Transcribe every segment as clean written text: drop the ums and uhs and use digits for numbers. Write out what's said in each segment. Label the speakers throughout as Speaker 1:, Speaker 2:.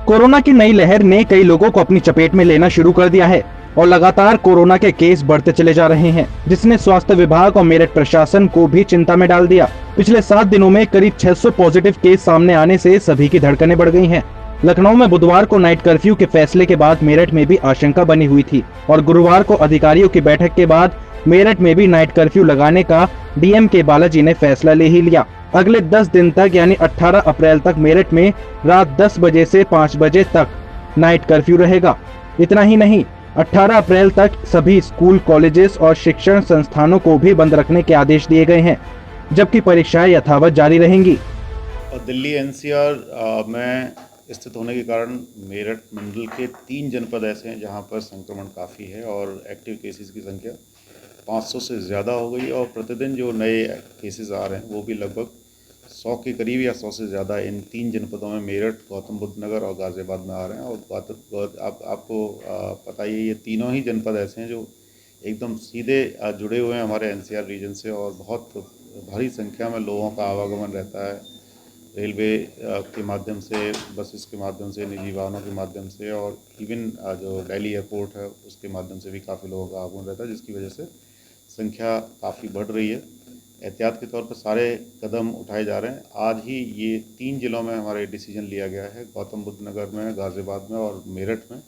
Speaker 1: Corona की नई लहर ने कई लोगों को अपनी चपेट में लेना शुरू कर दिया है और लगातार कोरोना के केस बढ़ते चले जा रहे हैं, जिसने स्वास्थ्य विभाग और मेरठ प्रशासन को भी चिंता में डाल दिया। पिछले 7 दिनों में करीब 600 पॉजिटिव केस सामने आने से सभी की धड़कनें बढ़ गई हैं। लखनऊ में बुधवार को नाइट कर्फ्यू के फैसले के बाद मेरठ में भी आशंका बनी हुई थी और गुरुवार को अधिकारियों की बैठक के बाद मेरठ में भी नाइट कर्फ्यू लगाने का डीएम के बालाजी ने फैसला ले ही लिया। अगले 10 दिन तक यानी 18 अप्रैल तक मेरठ में रात 10 बजे से 5 बजे तक नाइट कर्फ्यू रहेगा। इतना ही नहीं, 18 अप्रैल तक सभी स्कूल, कॉलेजेस और शिक्षण संस्थानों को भी बंद रखने के आदेश दिए गए हैं, जबकि परीक्षाएं यथावत जारी रहेंगी।
Speaker 2: दिल्ली एनसीआर में स्थित होने के कारण मेरठ मंडल के 3 जनपद ऐसे हैं जहां पर संक्रमण काफ़ी है और एक्टिव केसेस की संख्या 500 से ज़्यादा हो गई और प्रतिदिन जो नए केसेस आ रहे हैं वो भी लगभग 100 के करीब या 100 से ज़्यादा इन 3 जनपदों में मेरठ, गौतम बुद्ध नगर और गाज़ियाबाद में आ रहे हैं। और आपको पता ही है, ये तीनों ही जनपद ऐसे हैं जो एकदम सीधे जुड़े हुए हैं हमारे एनसीआर रीजन से और बहुत भारी संख्या में लोगों का आवागमन रहता है रेलवे के माध्यम से, बसेस के माध्यम से, निजी वाहनों के माध्यम से और इवन जो दिल्ली एयरपोर्ट है उसके माध्यम से भी काफ़ी लोगों का आगमन रहता है, जिसकी वजह से संख्या काफ़ी बढ़ रही है। एहतियात के तौर पर सारे कदम उठाए जा रहे हैं। आज ही ये 3 जिलों में हमारे डिसीजन लिया गया है, गौतम बुद्ध नगर में, गाज़ियाबाद में और मेरठ में,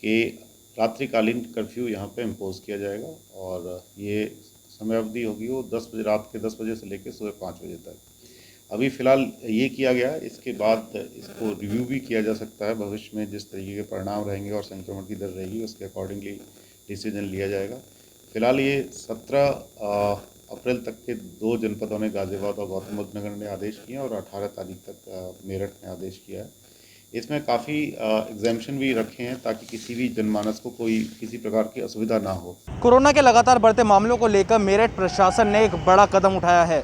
Speaker 2: कि रात्रिकालीन कर्फ्यू यहाँ पे इम्पोज़ किया जाएगा और ये समय अवधि होगी वो 10 बजे, रात के 10 बजे से लेकर सुबह 5 बजे तक। अभी फ़िलहाल ये किया गया है, इसके बाद इसको रिव्यू भी किया जा सकता है। भविष्य में जिस तरीके के परिणाम रहेंगे और संक्रमण की दर रहेगी उसके अकॉर्डिंगली डिसीजन लिया जाएगा। फ़िलहाल ये 17 अप्रैल तक के 2 जनपदों ने, गाज़ियाबाद और गौतम बुद्ध नगर ने आदेश किए और 18 तारीख तक मेरठ ने आदेश किया है। इसमें काफ़ी एग्जाम्पशन भी रखे हैं ताकि किसी भी जनमानस को कोई किसी प्रकार की असुविधा ना हो।
Speaker 3: कोरोना के लगातार बढ़ते मामलों को लेकर मेरठ प्रशासन ने एक बड़ा कदम उठाया है।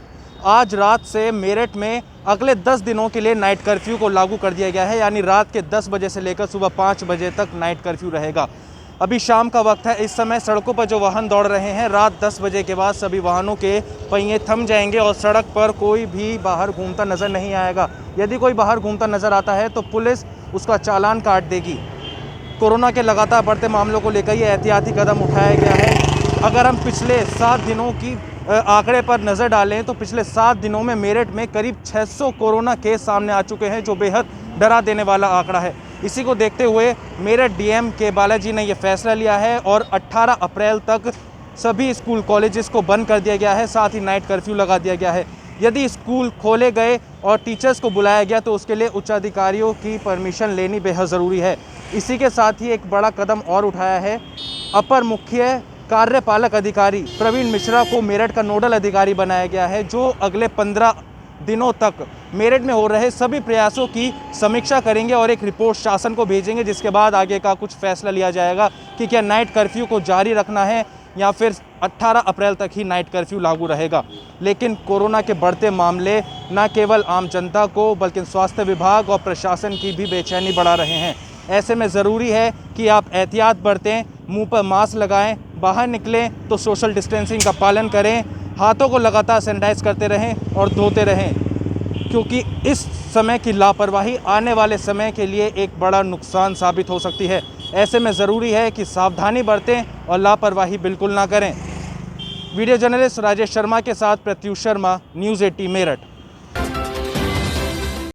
Speaker 3: आज रात से मेरठ में अगले 10 दिनों के लिए नाइट कर्फ्यू को लागू कर दिया गया है, यानी रात के 10 बजे से लेकर सुबह 5 बजे तक नाइट कर्फ्यू रहेगा। अभी शाम का वक्त है, इस समय सड़कों पर जो वाहन दौड़ रहे हैं, रात 10 बजे के बाद सभी वाहनों के पहिए थम जाएंगे और सड़क पर कोई भी बाहर घूमता नज़र नहीं आएगा। यदि कोई बाहर घूमता नज़र आता है तो पुलिस उसका चालान काट देगी। कोरोना के लगातार बढ़ते मामलों को लेकर ये एहतियाती कदम उठाया गया है। अगर हम पिछले 7 दिनों की आंकड़े पर नज़र डालें तो पिछले 7 दिनों में मेरठ में करीब 600 कोरोना केस सामने आ चुके हैं, जो बेहद डरा देने वाला आंकड़ा है। इसी को देखते हुए मेरठ डीएम के बालाजी ने यह फैसला लिया है और 18 अप्रैल तक सभी स्कूल, कॉलेजेस को बंद कर दिया गया है, साथ ही नाइट कर्फ्यू लगा दिया गया है। यदि स्कूल खोले गए और टीचर्स को बुलाया गया तो उसके लिए उच्चाधिकारियों की परमिशन लेनी बेहद ज़रूरी है। इसी के साथ ही एक बड़ा कदम और उठाया है। अपर मुख्य कार्यपालक अधिकारी प्रवीण मिश्रा को मेरठ का नोडल अधिकारी बनाया गया है, जो अगले 15 दिनों तक मेरठ में हो रहे सभी प्रयासों की समीक्षा करेंगे और एक रिपोर्ट शासन को भेजेंगे, जिसके बाद आगे का कुछ फैसला लिया जाएगा कि क्या नाइट कर्फ्यू को जारी रखना है या फिर 18 अप्रैल तक ही नाइट कर्फ्यू लागू रहेगा। लेकिन कोरोना के बढ़ते मामले न केवल आम जनता को बल्कि स्वास्थ्य विभाग और प्रशासन की भी बेचैनी बढ़ा रहे हैं। ऐसे में ज़रूरी है कि आप एहतियात बरतें, मुंह पर मास्क लगाएं, बाहर निकलें तो सोशल डिस्टेंसिंग का पालन करें, हाथों को लगातार सैनिटाइज करते रहें और धोते रहें, क्योंकि इस समय की लापरवाही आने वाले समय के लिए एक बड़ा नुकसान साबित हो सकती है। ऐसे में ज़रूरी है कि सावधानी बरतें और लापरवाही बिल्कुल ना करें। वीडियो जर्नलिस्ट राजेश शर्मा के साथ प्रत्युष शर्मा, न्यूज़ 18 मेरठ।